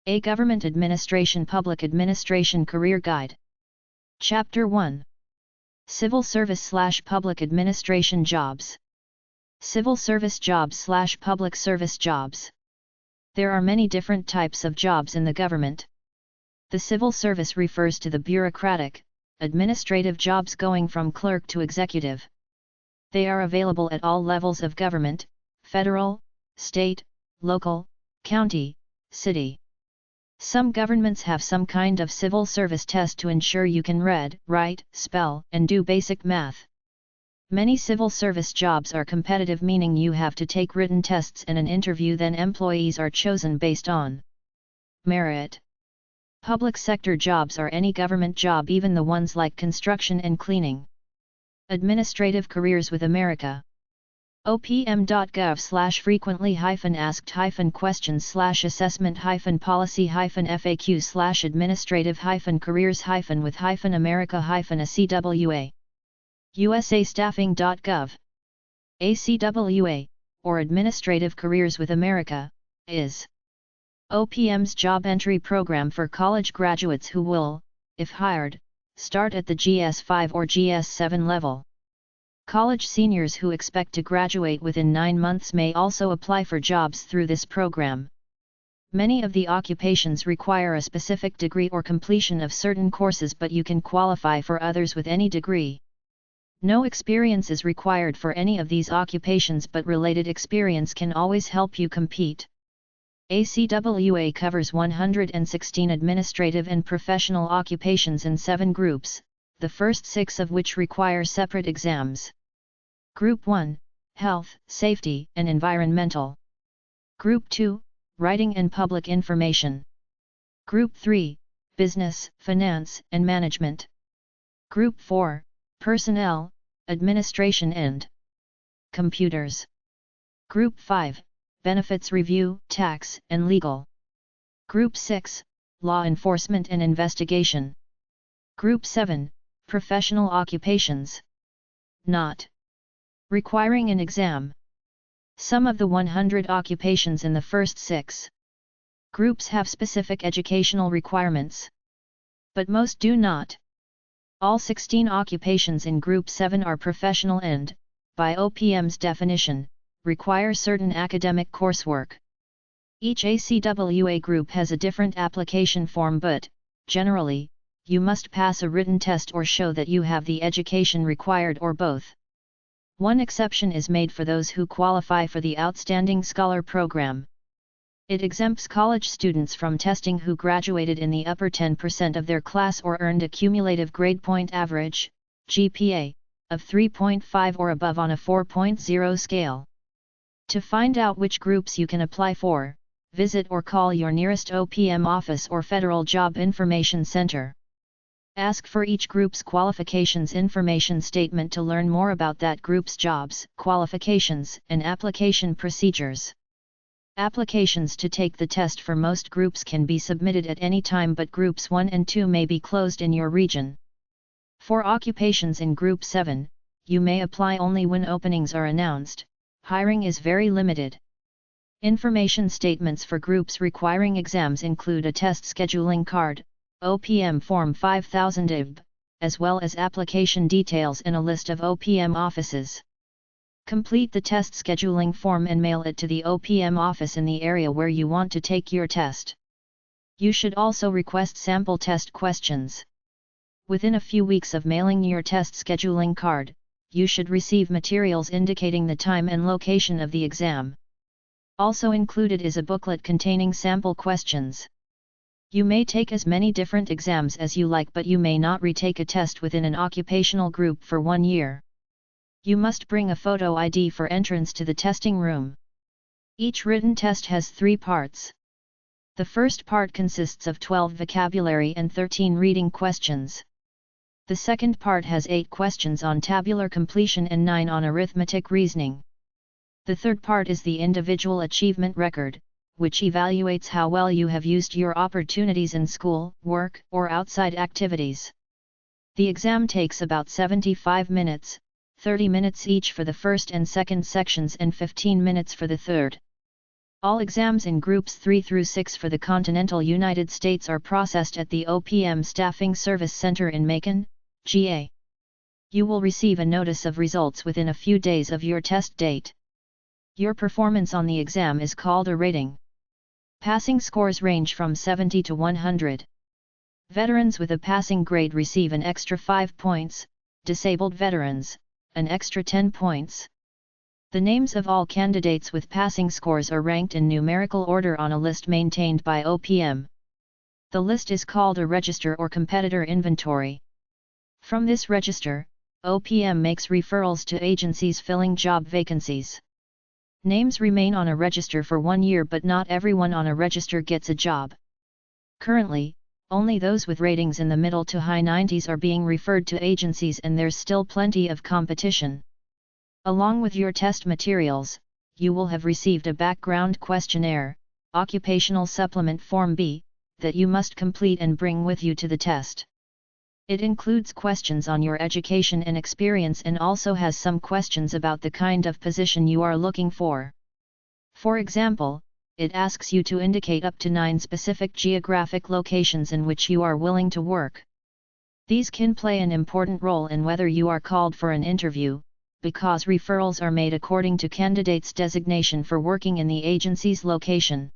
A Government Administration Public Administration Career Guide. Chapter 1. Civil Service/Public Administration Jobs. Civil service jobs/public service jobs. There are many different types of jobs in the government. The civil service refers to the bureaucratic, administrative jobs going from clerk to executive. They are available at all levels of government: federal, state, local, county, city. Some governments have some kind of civil service test to ensure you can read, write, spell, and do basic math. Many civil service jobs are competitive, meaning you have to take written tests and an interview, then employees are chosen based on merit. Public sector jobs are any government job, even the ones like construction and cleaning. Administrative careers with America. opm.gov/frequently-asked-questions/assessment-policy-FAQs/administrative-with-America-ACWA. USAstaffing.gov. ACWA, or Administrative Careers with America, is OPM's job entry program for college graduates who will, if hired, start at the GS5 or GS7 level. College seniors who expect to graduate within 9 months may also apply for jobs through this program. Many of the occupations require a specific degree or completion of certain courses, but you can qualify for others with any degree. No experience is required for any of these occupations, but related experience can always help you compete. ACWA covers 116 administrative and professional occupations in 7 groups, the first 6 of which require separate exams. Group 1, Health, Safety, and Environmental. Group 2, Writing and Public Information. Group 3, Business, Finance, and Management. Group 4, Personnel, Administration and Computers. Group 5, Benefits Review, Tax, and Legal. Group 6, Law Enforcement and Investigation. Group 7, Professional Occupations. Not requiring an exam. Some of the 100 occupations in the first 6 groups have specific educational requirements, but most do not. All 16 occupations in Group 7 are professional and, by OPM's definition, require certain academic coursework. Each ACWA group has a different application form, but, generally, you must pass a written test or show that you have the education required, or both. One exception is made for those who qualify for the Outstanding Scholar Program. It exempts college students from testing who graduated in the upper 10% of their class or earned a cumulative grade point average, GPA, of 3.5 or above on a 4.0 scale. To find out which groups you can apply for, visit or call your nearest OPM office or Federal Job Information Center. Ask for each group's qualifications information statement to learn more about that group's jobs, qualifications, and application procedures. Applications to take the test for most groups can be submitted at any time, but Groups 1 and 2 may be closed in your region. For occupations in Group 7, you may apply only when openings are announced. Hiring is very limited. Information statements for groups requiring exams include a test scheduling card, OPM Form 5000 IB, as well as application details and a list of OPM offices. Complete the test scheduling form and mail it to the OPM office in the area where you want to take your test. You should also request sample test questions. Within a few weeks of mailing your test scheduling card, you should receive materials indicating the time and location of the exam. Also included is a booklet containing sample questions. You may take as many different exams as you like, but you may not retake a test within an occupational group for 1 year. You must bring a photo ID for entrance to the testing room. Each written test has 3 parts. The first part consists of 12 vocabulary and 13 reading questions. The second part has 8 questions on tabular completion and 9 on arithmetic reasoning. The third part is the individual achievement record, which evaluates how well you have used your opportunities in school, work, or outside activities. The exam takes about 75 minutes, 30 minutes each for the first and second sections and 15 minutes for the third. All exams in Groups 3 through 6 for the continental United States are processed at the OPM Staffing Service Center in Macon, GA. You will receive a notice of results within a few days of your test date. Your performance on the exam is called a rating. Passing scores range from 70 to 100. Veterans with a passing grade receive an extra 5 points, disabled veterans, an extra 10 points. The names of all candidates with passing scores are ranked in numerical order on a list maintained by OPM. The list is called a register or competitor inventory. From this register, OPM makes referrals to agencies filling job vacancies. Names remain on a register for 1 year, but not everyone on a register gets a job. Currently, only those with ratings in the middle to high 90s are being referred to agencies, and there's still plenty of competition. Along with your test materials, you will have received a background questionnaire, Occupational Supplement Form B, that you must complete and bring with you to the test. It includes questions on your education and experience, and also has some questions about the kind of position you are looking for. For example, it asks you to indicate up to 9 specific geographic locations in which you are willing to work. These can play an important role in whether you are called for an interview, because referrals are made according to candidates' designation for working in the agency's location.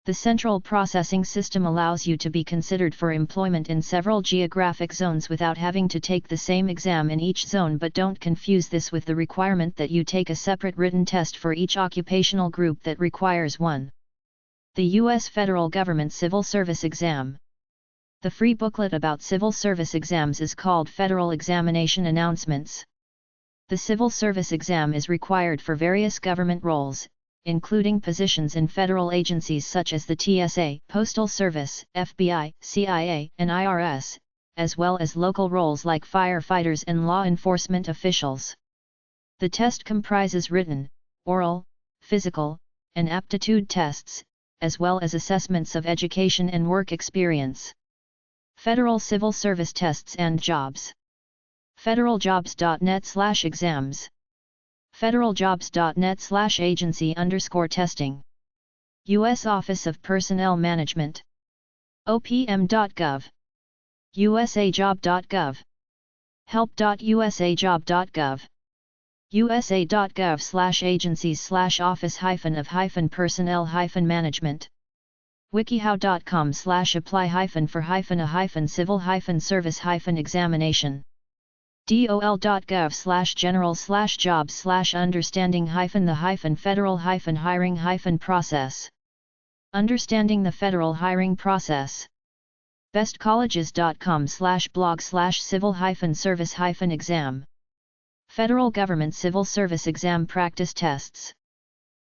The central processing system allows you to be considered for employment in several geographic zones without having to take the same exam in each zone, but don't confuse this with the requirement that you take a separate written test for each occupational group that requires one. The U.S. Federal Government Civil Service Exam. The free booklet about civil service exams is called Federal Examination Announcements. The civil service exam is required for various government roles, including positions in federal agencies such as the TSA, Postal Service, FBI, CIA, and IRS, as well as local roles like firefighters and law enforcement officials. The test comprises written, oral, physical, and aptitude tests, as well as assessments of education and work experience. Federal Civil Service Tests and Jobs. federaljobs.net/exams. federaljobs.net/agency_testing. U.S. Office of Personnel Management. opm.gov. usajob.gov. help.usajob.gov. usa.gov/agencies/office-of-personnel-management. wikihow.com/apply-for-civil-service-examination. dol.gov/general/jobs/understanding-the-federal-hiring-process. Understanding the federal hiring process. bestcolleges.com/blog/civil-service-exam. Federal Government Civil Service Exam Practice Tests.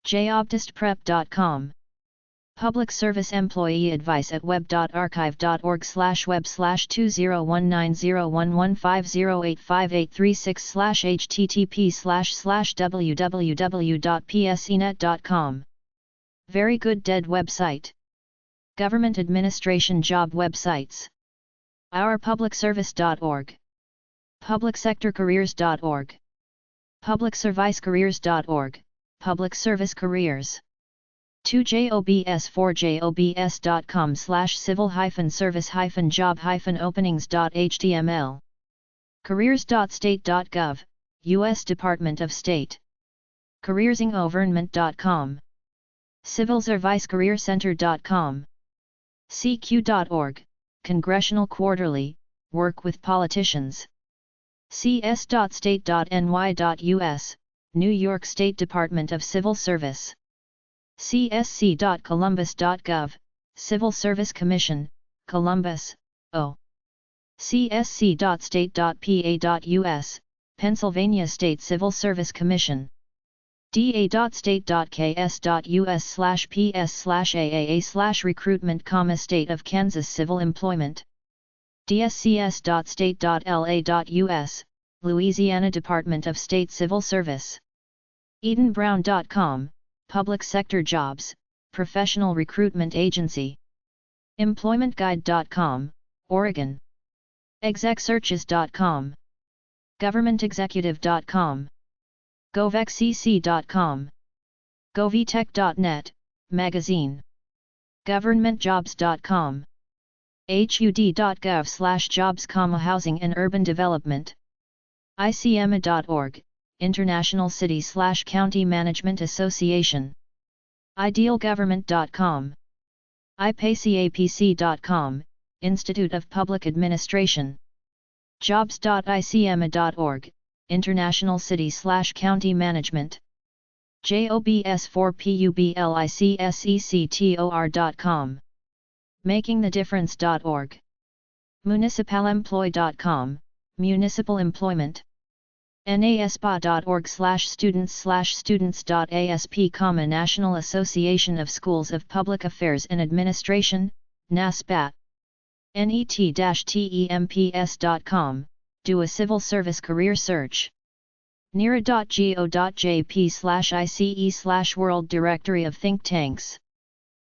jobtestprep.com. Public Service Employee Advice at web.archive.org/web/201901150836/http://www.psenet.com. Very good dead website. Government Administration Job Websites. ourpublicservice.org. publicsectorcareers.org. publicservicecareers.org, Public Service Careers. 2jobs4jobs.com/civil-service-job-openings.html. careers.state.gov, U.S. Department of State. careersingovernment.com. civilservicecareercenter.com. cq.org, Congressional Quarterly, Work with Politicians. cs.state.ny.us, New York State Department of Civil Service. csc.columbus.gov, Civil Service Commission, Columbus, O. csc.state.pa.us, Pennsylvania State Civil Service Commission. da.state.ks.us/ps/aaa/recruitment, State of Kansas Civil Employment. dscs.state.la.us, Louisiana Department of State Civil Service. edenbrown.com, Public Sector Jobs, Professional Recruitment Agency. employmentguide.com, Oregon. execsearches.com. governmentexecutive.com. govexcc.com. govtech.net, Magazine. Governmentjobs.com. hud.gov/jobs, housing and urban development. ICMA.org, International City/County Management Association. Idealgovernment.com. IPACAPC.com, Institute of Public Administration. Jobs.icma.org, International City/County Management. JOBS4PUBLICSECTOR.com. MakingTheDifference.org. MunicipalEmploy.com, Municipal Employment. NASPA.org/students/students.asp, National Association of Schools of Public Affairs and Administration, NASPAT. NET-TEMPS.com, do a civil service career search. NERA.go.jp/ICE/World Directory of Think Tanks.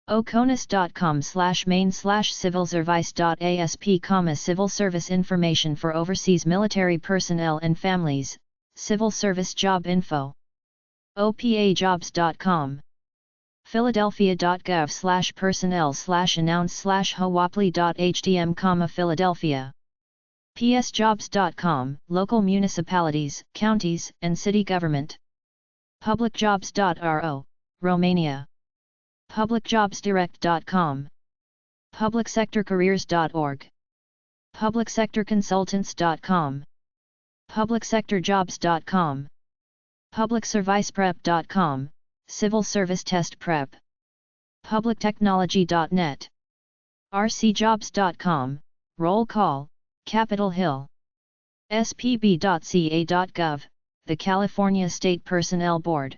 oconus.com/main/civilservice.asp, civil service information for overseas military personnel and families, civil service job info. opajobs.com. Philadelphia.gov/personnel/announce/hawapli.htm, Philadelphia. psjobs.com, local municipalities, counties, and city government. publicjobs.ro, Romania. publicjobsdirect.com. publicsectorcareers.org. publicsectorconsultants.com. publicsectorjobs.com. publicserviceprep.com, civil service test prep. publictechnology.net. rcjobs.com, roll call, Capitol Hill. spb.ca.gov, the California State Personnel Board.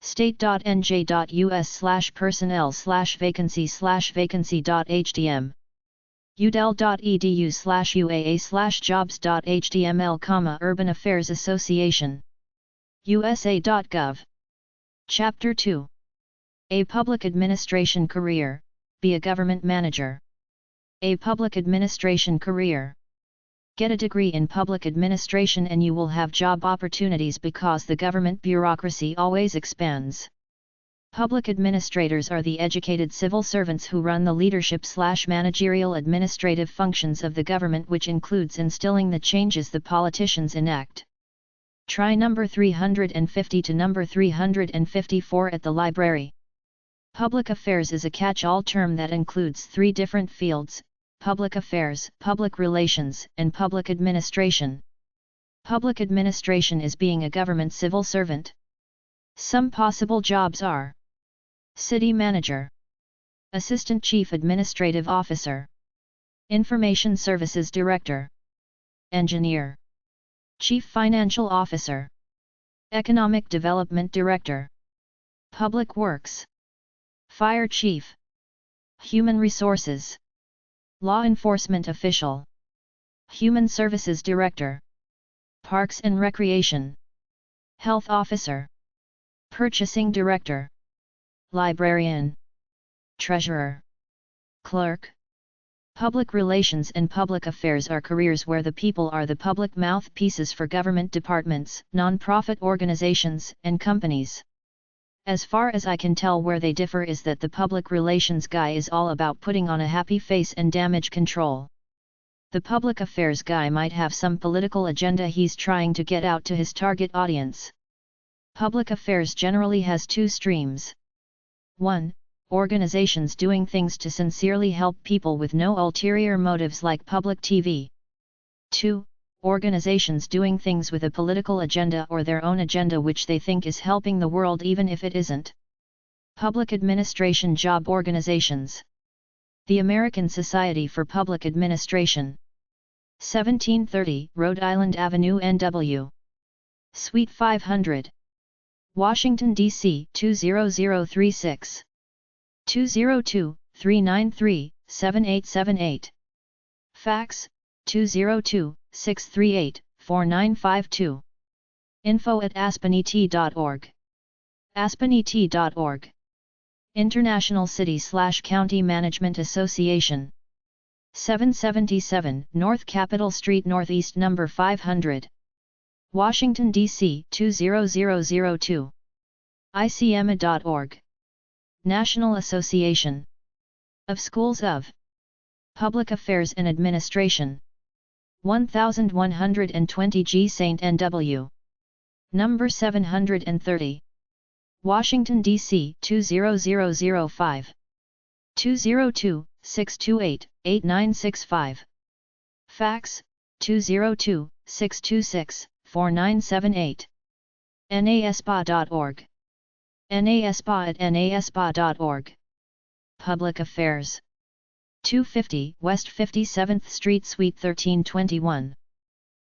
state.nj.us/personnel/vacancy/vacancy.htm. udel.edu/uaa/jobs.html, Urban Affairs Association. usa.gov. Chapter 2. A Public Administration Career, be a government manager. A public administration career. Get a degree in public administration and you will have job opportunities because the government bureaucracy always expands. Public administrators are the educated civil servants who run the leadership/managerial administrative functions of the government, which includes instilling the changes the politicians enact. Try number 350 to number 354 at the library. Public affairs is a catch-all term that includes three different fields: public affairs, public relations, and public administration. Public administration is being a government civil servant. Some possible jobs are: city manager, assistant chief administrative officer, information services director, engineer, chief financial officer, economic development director, public works, fire chief, human resources, law enforcement official, human services director, parks and recreation, health officer, purchasing director, librarian, treasurer, clerk. Public relations and public affairs are careers where the people are the public mouthpieces for government departments, non-profit organizations, and companies. As far as I can tell, where they differ is that the public relations guy is all about putting on a happy face and damage control. The public affairs guy might have some political agenda he's trying to get out to his target audience. Public affairs generally has two streams. 1. Organizations doing things to sincerely help people with no ulterior motives, like public TV. 2. Organizations doing things with a political agenda or their own agenda which they think is helping the world even if it isn't. Public administration job organizations. The American Society for Public Administration. 1730 Rhode Island Avenue, NW. Suite 500. Washington, D.C. 20036. 202-393-7878. Fax, 202-638-4952. info@aspenet.org. aspenet.org. International City/County Management Association. 777 North Capitol Street Northeast, number 500. Washington, D.C. 20002. icma.org. National Association of Schools of Public Affairs and Administration. 1120 G St. N.W. Number 730. Washington, D.C. 20005. 202-628-8965. Fax, 202-626-4978. naspa.org. naspa@naspa.org. Public Affairs. 250 West 57th Street Suite 1321.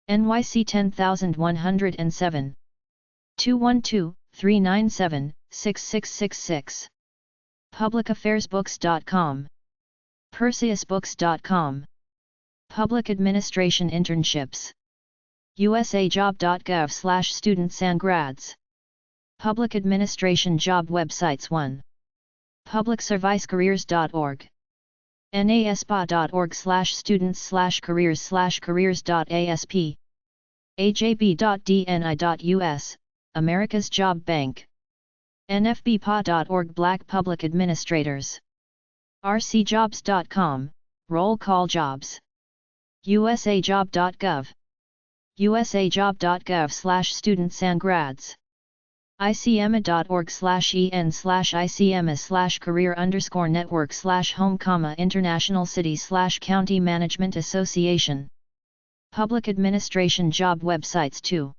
NYC 10107. 212-397-6666. PublicAffairsBooks.com. PerseusBooks.com. Public Administration Internships. usajob.gov/students&grads. Public Administration Job Websites 1. PublicServiceCareers.org. naspa.org/students/careers/careers.asp. ajb.dni.us, America's Job Bank. nfbpa.org Black Public Administrators. rcjobs.com, Roll Call Jobs. usajob.gov. usajob.gov/students&grads. icma.org/en/icma/career_network/home, International City/County Management Association. Public Administration Job Websites 2.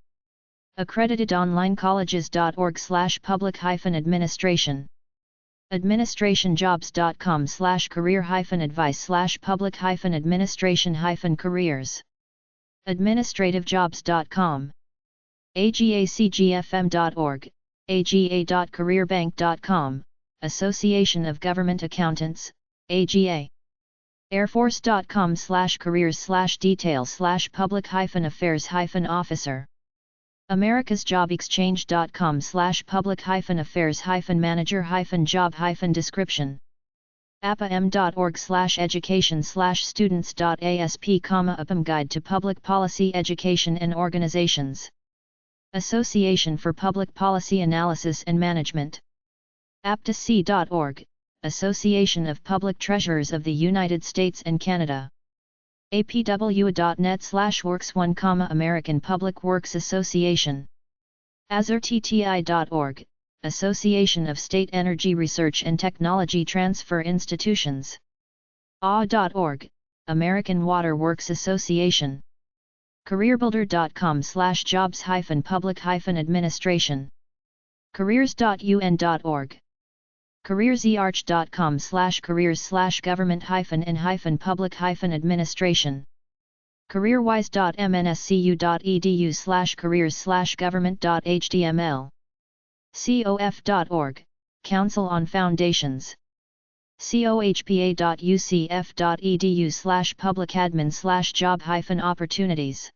accredited-online-colleges.org/public-administration. administrationjobs.com/career-advice/public-administration-careers. administrativejobs.com. agacgfm.org, aga.careerbank.com, Association of Government Accountants, AGA. airforce.com/careers/details/public-affairs-officer. americasjobexchange.com/public-affairs-manager-job-description. apam.org/education/students.asp, APAM Guide to Public Policy Education and Organizations. Association for Public Policy Analysis and Management. aptc.org, Association of Public Treasurers of the United States and Canada. apwa.net/works1, American Public Works Association. azurtti.org, Association of State Energy Research and Technology Transfer Institutions. aw.org, American Water Works Association. careerbuilder.com/jobs-public-administration. careers.un.org. careers.arch.com/careers/government-and-public-administration. careerwise.mnscu.edu/careers/government.html. cof.org, Council on Foundations. cohpa.ucf.edu/publicadmin/job-opportunities.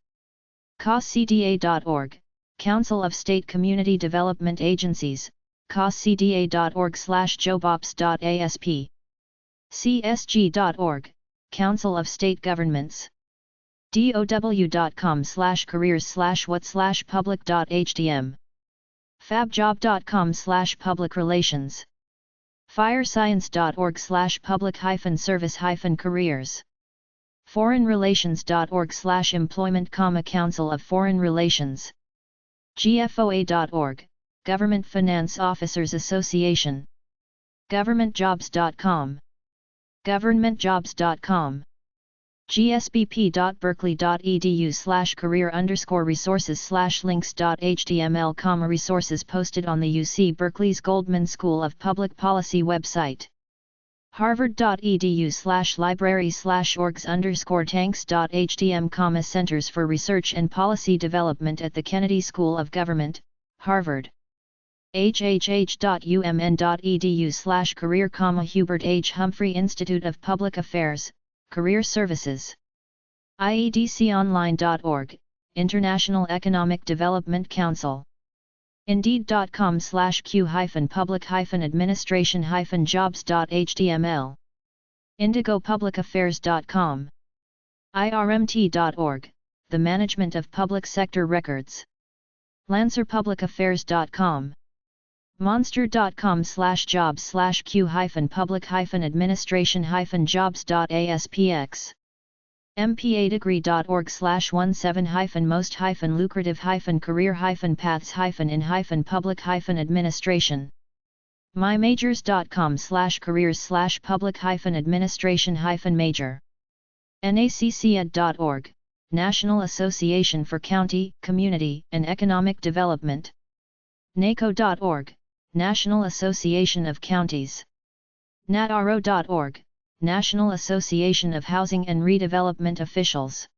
coscda.org, Council of State Community Development Agencies, coscda.org/jobops.asp. csg.org, Council of State Governments. dow.com/careers/what/public.htm. fabjob.com/public relations. firescience.org/public-service-careers. foreignrelations.org/employment, Council of Foreign Relations. gfoa.org, Government Finance Officers Association. governmentjobs.com. governmentjobs.com. gsbp.berkeley.edu/career_resources/links.html, resources posted on the UC Berkeley's Goldman School of Public Policy website. harvard.edu/library/orgs_tanks.htm, Centers for Research and Policy Development at the Kennedy School of Government, Harvard. hhh.umn.edu/career, Hubert H. Humphrey Institute of Public Affairs, Career Services. iedconline.org, International Economic Development Council. indeed.com/q-public-administration-jobs.html. indigopublicaffairs.com. irmt.org, the Management of Public Sector Records. lancerpublicaffairs.com. monster.com/jobs/q-public-administration-jobs.aspx mpadegree.org/17-most-lucrative-career-paths-in-public-administration mymajors.com/careers/public-administration-major nacc.org, National Association for County, Community, and Economic Development naco.org, National Association of Counties nataro.org, National Association of Housing and Redevelopment Officials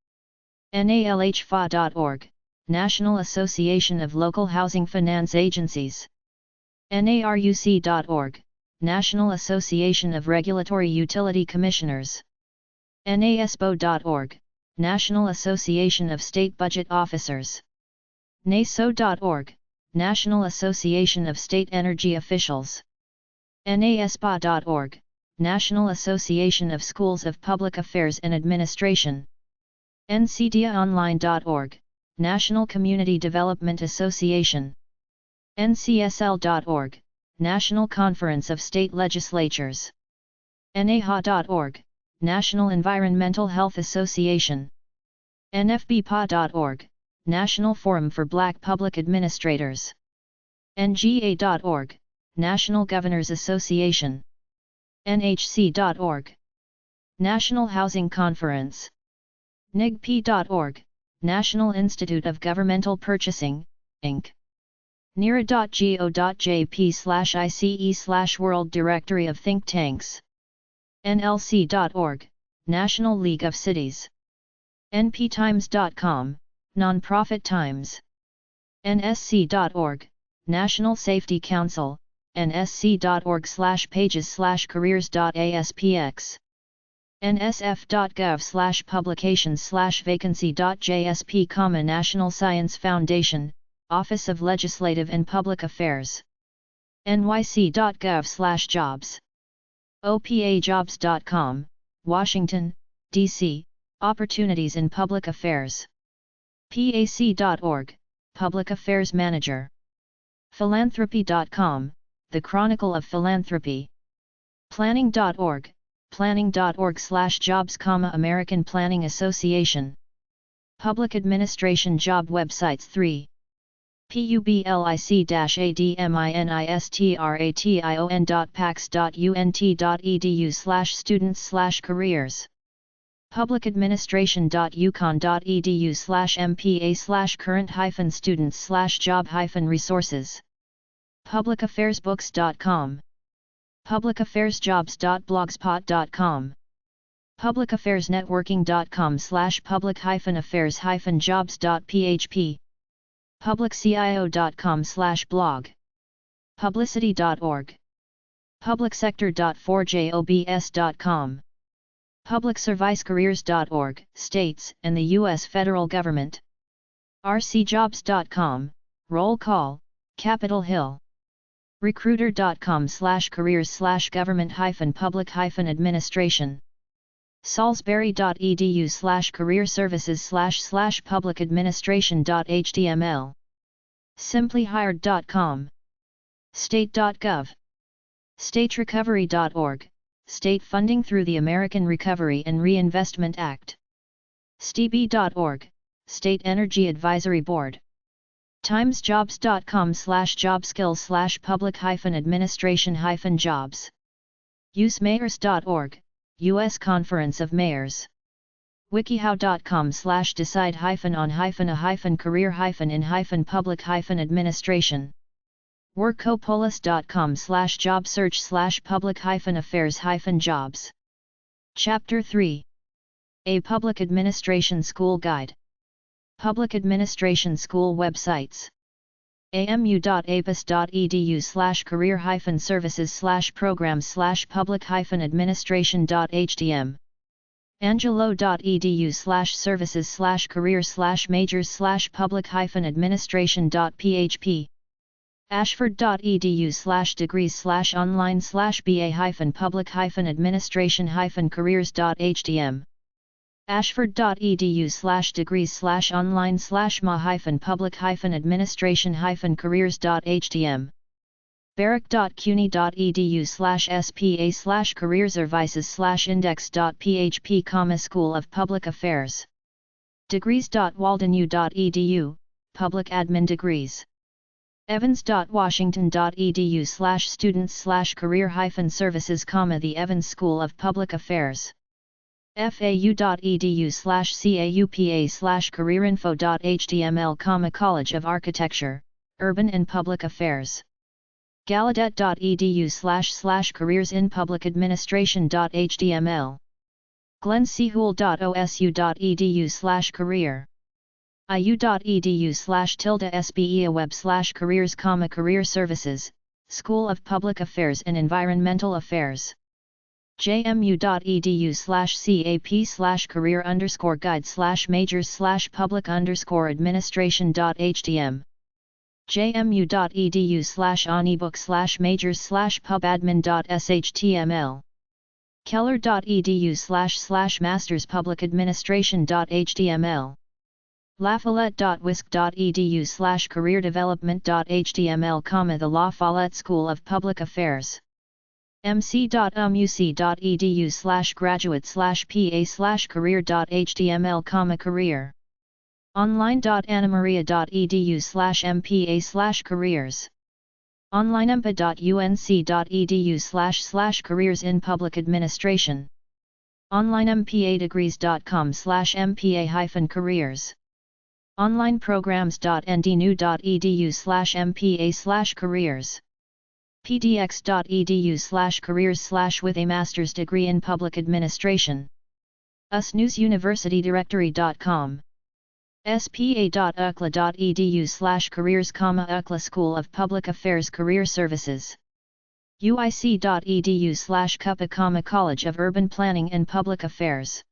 nalhfa.org, National Association of Local Housing Finance Agencies naruc.org, National Association of Regulatory Utility Commissioners nasbo.org, National Association of State Budget Officers naso.org, National Association of State Energy Officials naspa.org, National Association of Schools of Public Affairs and Administration ncdiaonline.org, National Community Development Association ncsl.org, National Conference of State Legislatures naha.org, National Environmental Health Association nfbpa.org, National Forum for Black Public Administrators nga.org, National Governors Association nhc.org, National Housing Conference nigp.org, National Institute of Governmental Purchasing, Inc. nira.go.jp/ice/World Directory of Think Tanks nlc.org, National League of Cities nptimes.com, Nonprofit Times nsc.org, National Safety Council nsc.org/pages/careers.aspx nsf.gov/publications/vacancy.jsp, National Science Foundation, Office of Legislative and Public Affairs nyc.gov/jobs opajobs.com, Washington, D.C., Opportunities in Public Affairs pac.org, Public Affairs Manager philanthropy.com, The Chronicle of Philanthropy planning.org, planning.org/jobs, American Planning Association Public Administration Job Websites 3 public-administration.pax.unt.edu/students/careers public-administration.uconn.edu/mpa/current-students/job-resources publicaffairsbooks.com publicaffairsjobs.blogspot.com publicaffairsnetworking.com/public-affairs-jobs.php publiccio.com/blog publicity.org publicsector.4jobs.com publicservicecareers.org, States and the U.S. Federal Government rcjobs.com, Roll Call, Capitol Hill recruiter.com/careers/government-public-administration salisbury.edu/career-services/public-administration.html simplyhired.com state.gov staterecovery.org, State funding through the American Recovery and Reinvestment Act stb.org, State Energy Advisory Board timesjobs.com/jobskills/public-administration-jobs usemayors.org, U.S. Conference of Mayors wikihow.com/decide-on-a-career-in-public-administration workcopolis.com/job-search/public-affairs-jobs Chapter 3 A Public Administration School Guide Public Administration School Websites amu.apus.edu/career-services/programs/public-administration.htm angelo.edu/services/careers/majors/public-administration.php ashford.edu/degrees/online/ba-public-administration-careers.htm ashford.edu/degrees/online/ma-public-administration-careers.htm berwick.cuny.edu/spa/careerservices/index.php, School of Public Affairs. Degrees.waldenu.edu, Public Admin Degrees. evans.washington.edu/students/career-services, The Evans School of Public Affairs. fau.edu/caupa/careerinfo.html, College of Architecture, Urban and Public Affairs. gallaudet.edu/careers in public administration.html. glenchool.osu.edu/career. iu.edu/SBEAweb/careers, Career Services, School of Public Affairs and Environmental Affairs. jmu.edu/cap/career_guide/majors/public_administration.htm. jmu.edu/onebook/majors/pubadmin.shtml. keller.edu/masterspublicadministration.html. lafayette.wisc.edu/careerdevelopment.html, The La Follette School of Public Affairs. mc.umuc.edu/graduate/pa/career.html, career. online.annamaria.edu/mpa/careers. onlinempa.unc.edu/careers in public administration. onlineMPAdegrees.com/mpa-careers. onlineprograms.ndnu.edu/mpa/careers. pdx.edu/careers/with a master's degree in public administration. usnewsuniversitydirectory.com. spa.ucla.edu/careers, UCLA School of Public Affairs Career Services. uic.edu/CUPA, College of Urban Planning and Public Affairs.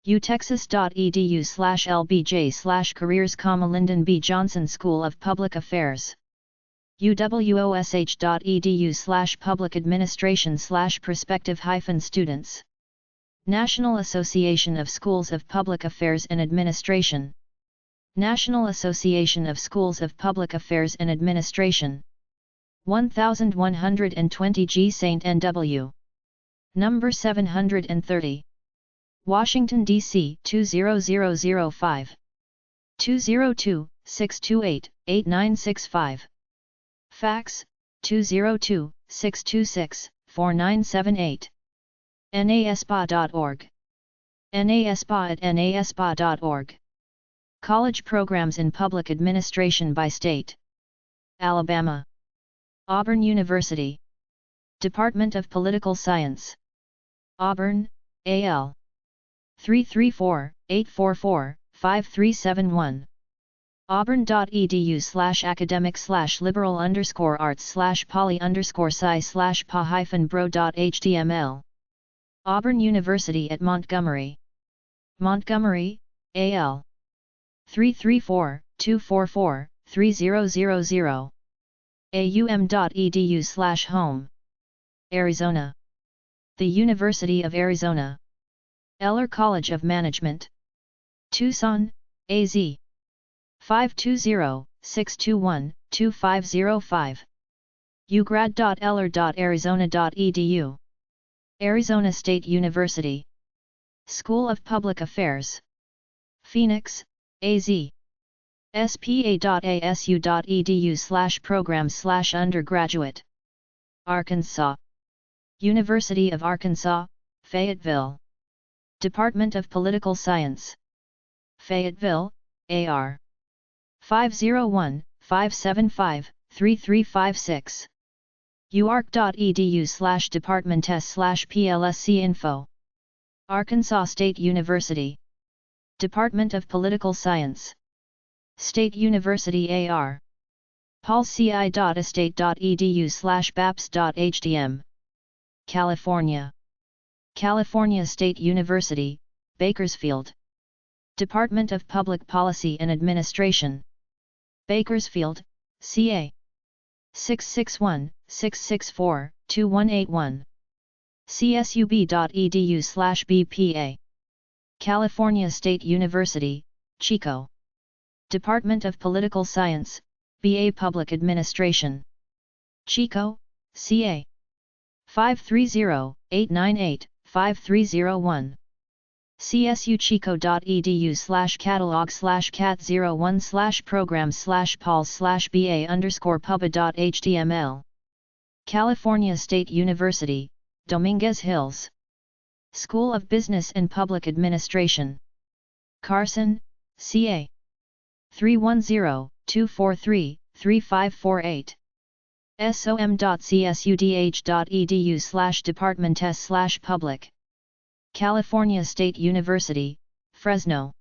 utexas.edu/lbj/careers, Lyndon B. Johnson School of Public Affairs. uwosh.edu/public administration/prospective-students. National Association of Schools of Public Affairs and Administration. National Association of Schools of Public Affairs and Administration. 1120 G St. N.W. Number 730. Washington, D.C. 20005. 202-628-8965. Fax, 202-626-4978. naspa.org. naspa@naspa.org. College Programs in Public Administration by State. Alabama. Auburn University. Department of Political Science. Auburn, A.L. 334-844-5371. auburn.edu/academic/liberal_arts/poly_sci/pa-bro.html. Auburn University at Montgomery. Montgomery, A.L. 334-244-3000. aum.edu/home. Arizona. The University of Arizona. Eller College of Management. Tucson, AZ. 520-621-2505. ugrad.eller.arizona.edu. Arizona State University. School of Public Affairs. Phoenix, AZ. spa.asu.edu/programs/undergraduate. Arkansas. University of Arkansas, Fayetteville. Department of Political Science. Fayetteville, AR. 501-575-3356. uark.edu/departments/plscinfo. Arkansas State University. Department of Political Science. State University AR. paulci.estate.edu/baps.htm. California. California State University, Bakersfield. Department of Public Policy and Administration. Bakersfield, CA. 661-664-2181. csub.edu/bpa. California State University, Chico. Department of Political Science, BA Public Administration. Chico, CA. 530-898-5301. csuchico.edu/catalog/cat01/programs/pals/ba_puba.html. California State University, Dominguez Hills. School of Business and Public Administration. Carson, CA. 310-243-3548. som.csudh.edu/departments/public. California State University, Fresno.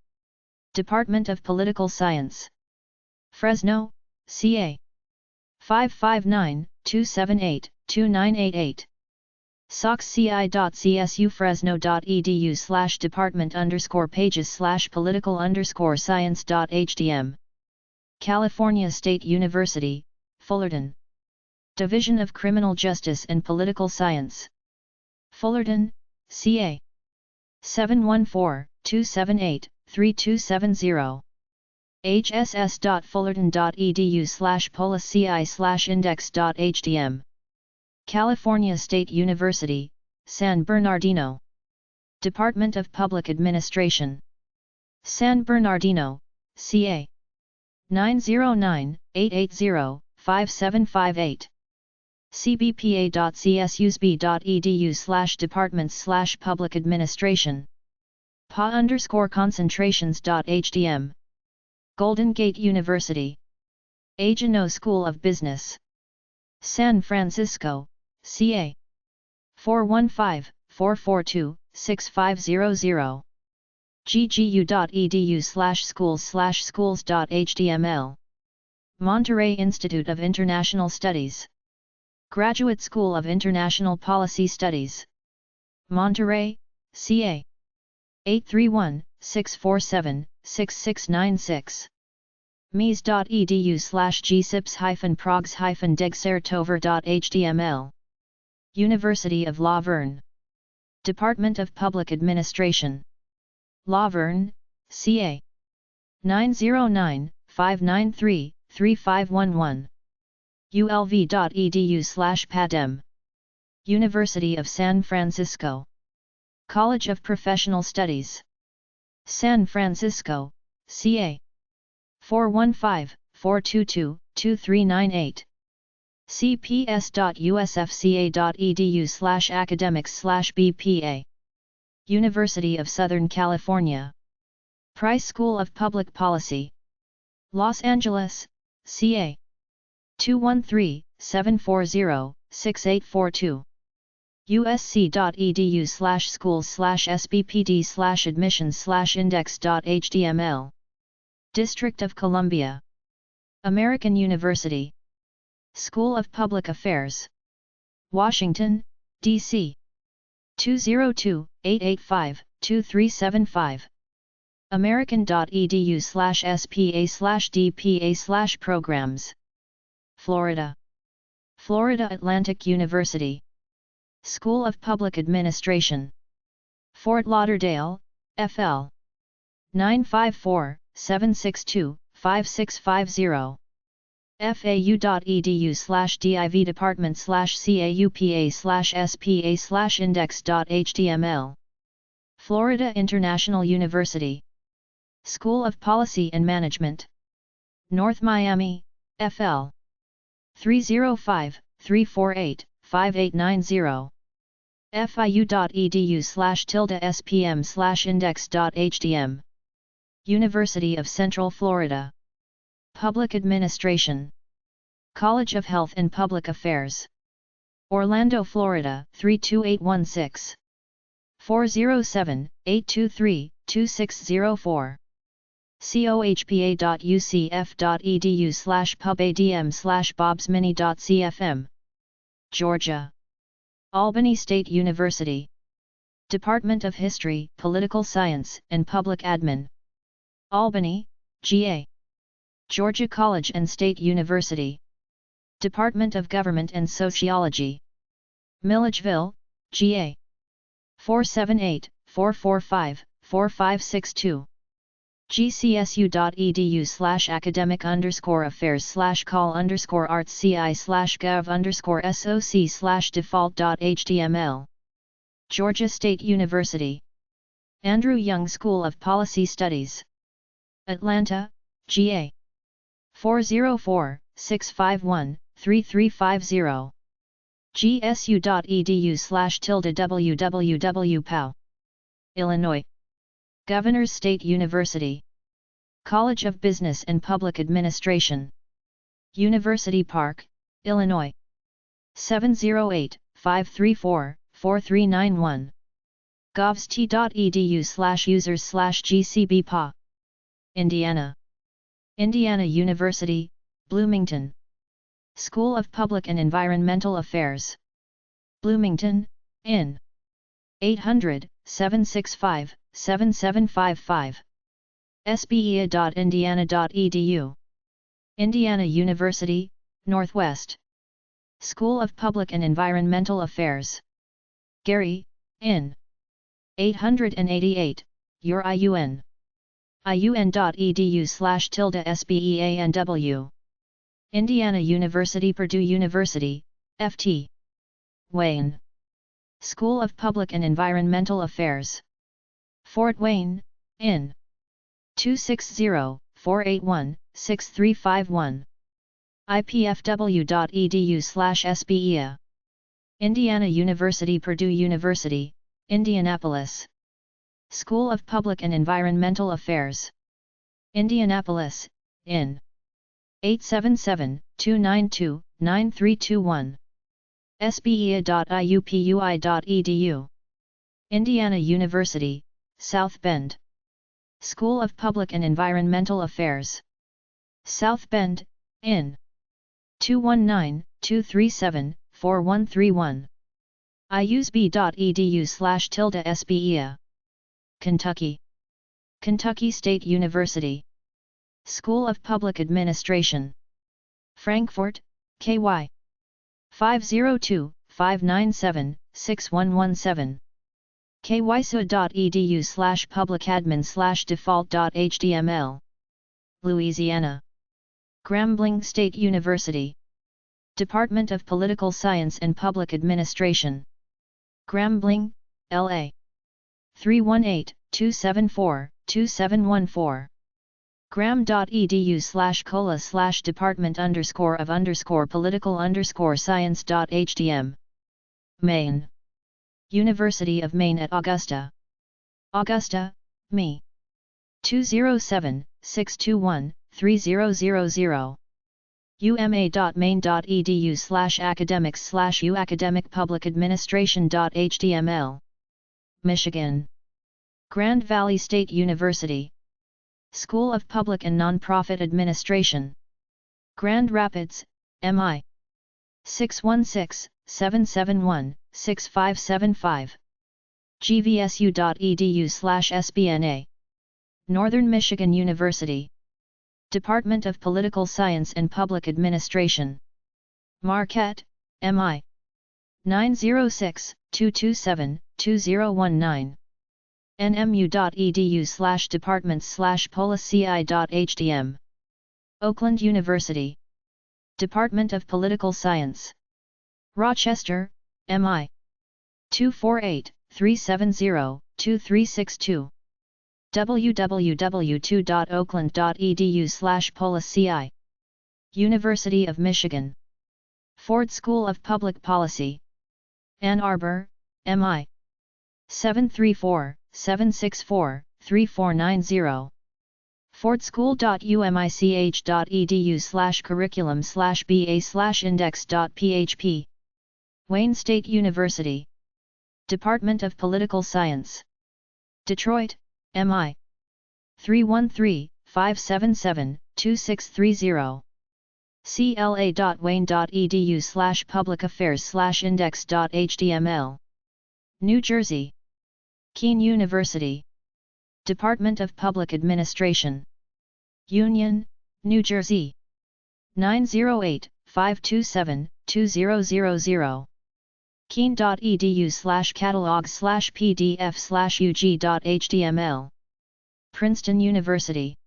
Department of Political Science. Fresno, CA. 559-278-2988. soxci.csu-fresno.edu/department_pages/political_science.htm. California State University, Fullerton. Division of Criminal Justice and Political Science. Fullerton, CA. 714-278-3270. hss.fullerton.edu/polisci/index.htm. California State University, San Bernardino. Department of Public Administration. San Bernardino, CA. 909-880-5758. cbpa.csusb.edu/departments/public administration. pa_concentrations.htm. Golden Gate University. Ageno School of Business. San Francisco, CA. 415-442-6500. ggu.edu/schools/schools.html. Monterey Institute of International Studies. Graduate School of International Policy Studies. Monterey, CA. 831-647-6696. mies.edu/gsips-progs-degsertover.html. University of La Verne. Department of Public Administration. La Verne, CA. 909-593-3511. ulv.edu/padem. University of San Francisco. College of Professional Studies. San Francisco, CA. 415-422-2398. cps.usfca.edu/academics/bpa. University of Southern California. Price School of Public Policy. Los Angeles, CA. 213-740-6842. usc.edu/schools/sbpd/admissions/index.html. District of Columbia. American University. School of Public Affairs. Washington, D.C. 202-885-2375. american.edu/spa/dpa/programs. Florida. Florida Atlantic University. School of Public Administration. Fort Lauderdale, FL. 954-762-5650. fau.edu/div-department/caupa/spa/index.html. Florida International University. School of Policy and Management. North Miami, FL. 305-348-5890. fiu.edu/spm/index.htm. University of Central Florida. Public Administration. College of Health and Public Affairs. Orlando, Florida 32816. 407-823-2604. cohpa.ucf.edu/pubadm/bobsmini.cfm. Georgia. Albany State University. Department of History, Political Science, and Public Admin. Albany, GA. Georgia College and State University. Department of Government and Sociology. Milledgeville, GA. 478-445-4562. gcsu.edu/academic_affairs/call_arts/ci/gov_soc/default.html. Georgia State University. Andrew Young School of Policy Studies. Atlanta, GA. 404-651-3350. gsu.edu/www.pow. Illinois. Governors State University. College of Business and Public Administration. University Park, Illinois. 708-534-4391. govst.edu/users/gcbpa. Indiana. Indiana University, Bloomington. School of Public and Environmental Affairs. Bloomington, IN. 800-765-7755. sbea.indiana.edu. Indiana University, Northwest. School of Public and Environmental Affairs. Gary, IN. 888, your IUN. iun.edu/SBEANW. Indiana University Purdue University, FT. Wayne. School of Public and Environmental Affairs. Fort Wayne, IN. 260-481-6351. ipfw.edu/SBEA. Indiana University Purdue University, Indianapolis. School of Public and Environmental Affairs. Indianapolis, IN. 877-292-9321. sbea.iupui.edu. Indiana University, South Bend. School of Public and Environmental Affairs. South Bend, IN. 219-237-4131. iusb.edu/SBEA. Kentucky. Kentucky State University. School of Public Administration. Frankfort, KY. 502-597-6117. kysu.edu/publicadmin/default.html. Louisiana. Grambling State University. Department of Political Science and Public Administration. Grambling, LA. 318-274-2714. gram.edu/cola/department_of_political_science.htm. Maine. University of Maine at Augusta. Augusta, ME. 207-621-3000. uma.maine.edu/academics/uacademicpublicadministration.html. Michigan. Grand Valley State University. School of Public and Nonprofit Administration. Grand Rapids, MI. 616-771-6575. gvsu.edu/sbna. Northern Michigan University. Department of Political Science and Public Administration. Marquette, MI. 906-227-2019. nmu.edu/departments/policy.htm. Oakland University. Department of Political Science. Rochester, MI. 248-370-2362. www.oakland.edu/policy. University of Michigan. Ford School of Public Policy. Ann Arbor, MI. 734-764-3490. fordschool.umich.edu/curriculum/ba/index.php. Wayne State University. Department of Political Science. Detroit, MI. 313-577-2630. cla.wayne.edu/publicaffairs/index.html. New Jersey. Keene University. Department of Public Administration. Union, New Jersey. 908-527-2000. Keene.edu/catalog/pdf/ug.html. Princeton University.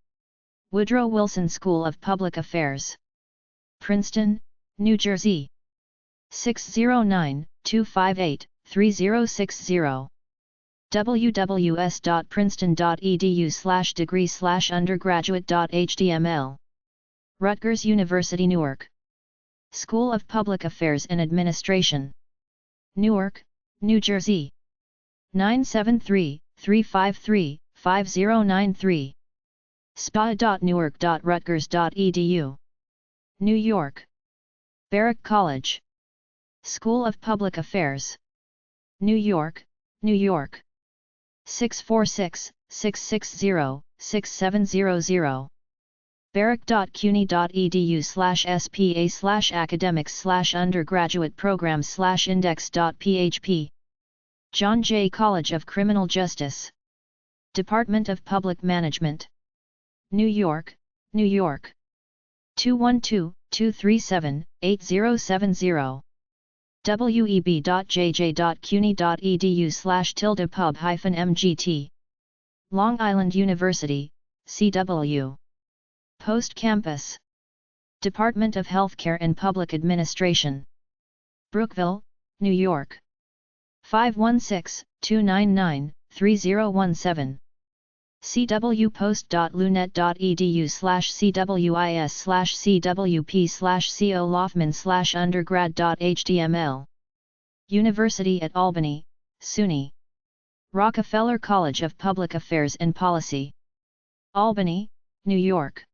Woodrow Wilson School of Public Affairs. Princeton, New Jersey. 609-258-3060. www.princeton.edu/degree/undergraduate.html. Rutgers University Newark. School of Public Affairs and Administration. Newark, New Jersey. 973-353-5093. spa.newark.rutgers.edu. New York. Barrack College. School of Public Affairs. New York, New York. 646-660-6700. barrack.cuny.edu/spa/academics/undergraduate programs/index.php. John Jay College of Criminal Justice. Department of Public Management. New York, New York. 212-237-8070. web.jj.cuny.edu/pub-mgt. Long Island University, CW. Post Campus. Department of Healthcare and Public Administration. Brookville, New York. 516-299-3017. cwpost.lunet.edu/cwis/cwp/co-loftman/undergrad.html. University at Albany, SUNY. Rockefeller College of Public Affairs and Policy. Albany, New York.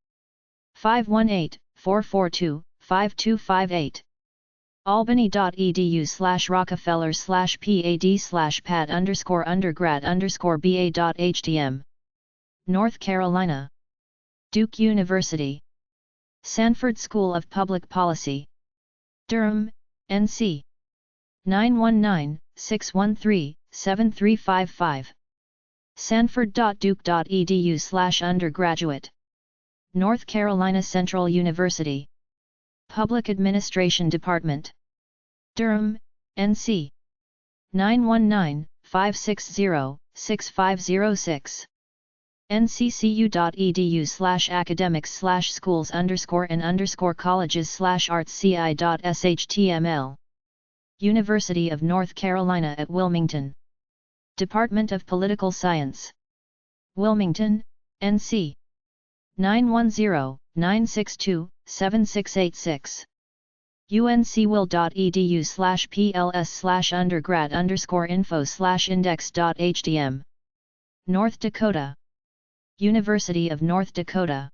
518-442-5258. albany.edu/rockefeller/pad/undergrad_ba.htm. North Carolina. Duke University. Sanford School of Public Policy. Durham, NC. 919-613-7355. sanford.duke.edu/undergraduate. North Carolina Central University. Public Administration Department. Durham, NC. 919-560-6506. nccu.edu/academics/schools_and_colleges/arts/ci.shtml. University of North Carolina at Wilmington. Department of Political Science. Wilmington, NC. 910-962-7686. uncwl.edu/pls/undergrad_info/index.htm. North Dakota. University of North Dakota.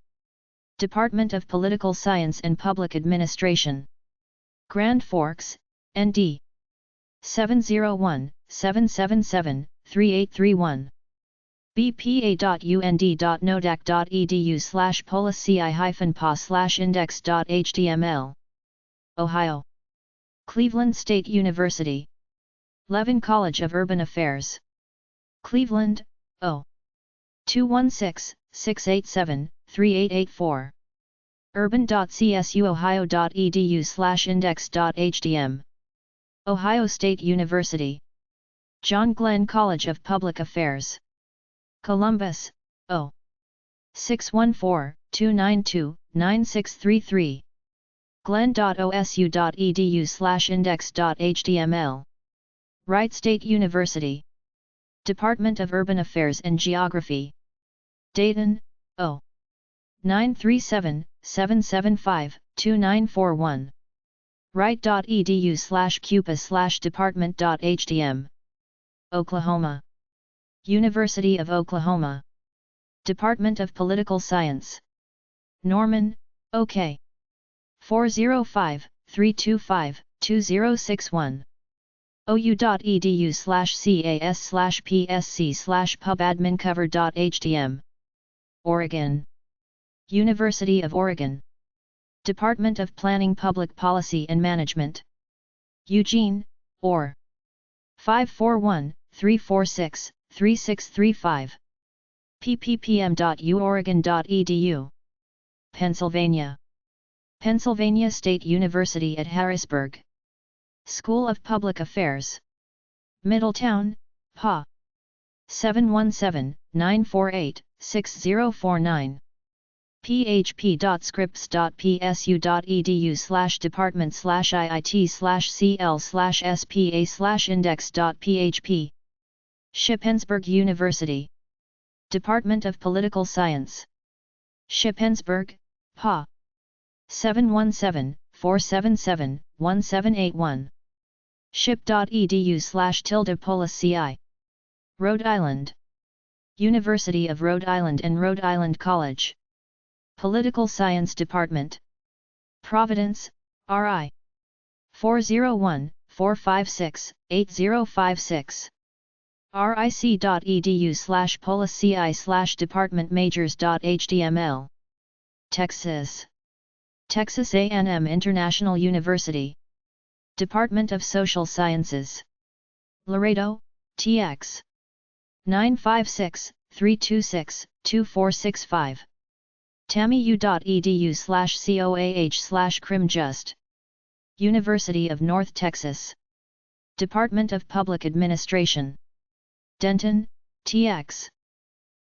Department of Political Science and Public Administration. Grand Forks, ND. 701-777-3831. bpa.und.nodac.edu/policy-pa/index.html. Ohio. Cleveland State University. Levin College of Urban Affairs. Cleveland, O. 216-687-3884. urban.csuohio.edu/index.htm. Ohio State University. John Glenn College of Public Affairs. Columbus, O. 614-292-9633. glenn.osu.edu/index.html. Wright State University. Department of Urban Affairs and Geography. Dayton, O. 937-775-2941. Wright.edu/cupis/department.htm. Oklahoma. University of Oklahoma. Department of Political Science. Norman, OK. 405-325-2061. ou.edu/cas/psc/pubadmincover.htm. Oregon. University of Oregon. Department of Planning, Public Policy and Management. Eugene, or. 541-346-3635. pppm.uoregon.edu. Pennsylvania. Pennsylvania State University at Harrisburg. School of Public Affairs. Middletown, PA. 717-948-6955. 6049. php.scripts.psu.edu/department/iit/cl/spa/index.php. Shippensburg University. Department of Political Science. Shippensburg, PA. 717-477-1781. ship.edu/tilde-polis-ci. Rhode Island. University of Rhode Island and Rhode Island College. Political Science Department. Providence, RI. 401-456-8056. ric.edu/polis-ci/department-majors.html. Texas. Texas A&M International University. Department of Social Sciences. Laredo, TX. 956-326-2465. tamiu.edu/coah/crimjust. University of North Texas. Department of Public Administration. Denton, TX.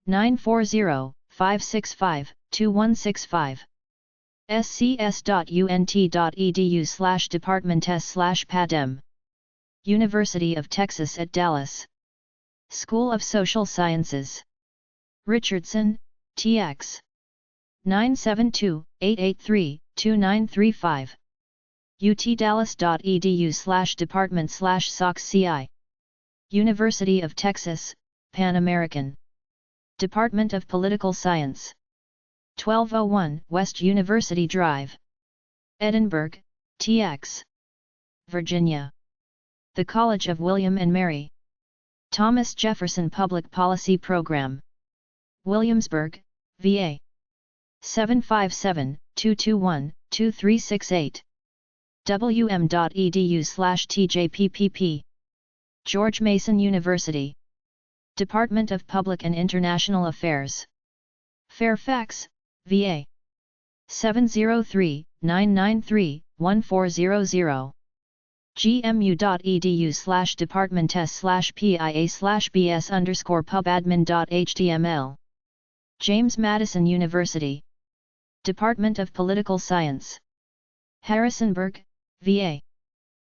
940-565-2165. scs.unt.edu/departments/padem. University of Texas at Dallas. School of Social Sciences. Richardson, TX. 972-883-2935. utdallas.edu/department/soc/ci. University of Texas, Pan American. Department of Political Science. 1201 West University Drive. Edinburgh, TX. Virginia. The College of William and Mary. Thomas Jefferson Public Policy Program. Williamsburg, VA. 757-221-2368. wm.edu/tjppp. George Mason University. Department of Public and International Affairs. Fairfax, VA. 703-993-1400. gmu.edu/departments/pia/bs_pubadmin.html. James Madison University. Department of Political Science. Harrisonburg, VA.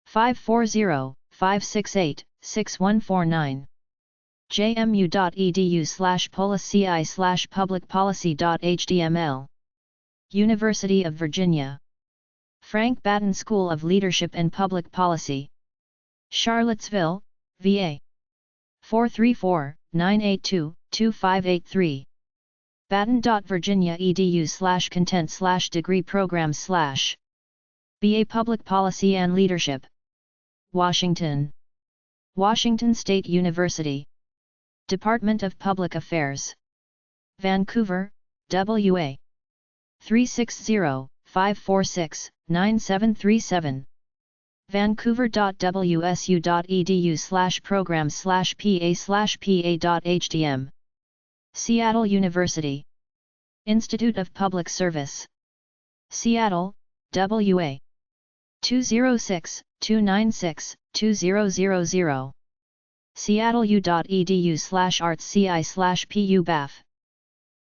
540-568-6149. jmu.edu/polis-ci/publicpolicy.html. University of Virginia. Frank Batten School of Leadership and Public Policy. Charlottesville, VA. 434-982-2583. batten.virginia.edu/content/degree programs/ BA Public Policy and Leadership. Washington. Washington State University. Department of Public Affairs. Vancouver, WA. 360-546-9737. vancouver.wsu.edu/programs/pa/pa.htm. Seattle University. Institute of Public Service. Seattle, WA. 206-296-2000. seattleu.edu/artsci/pubaf.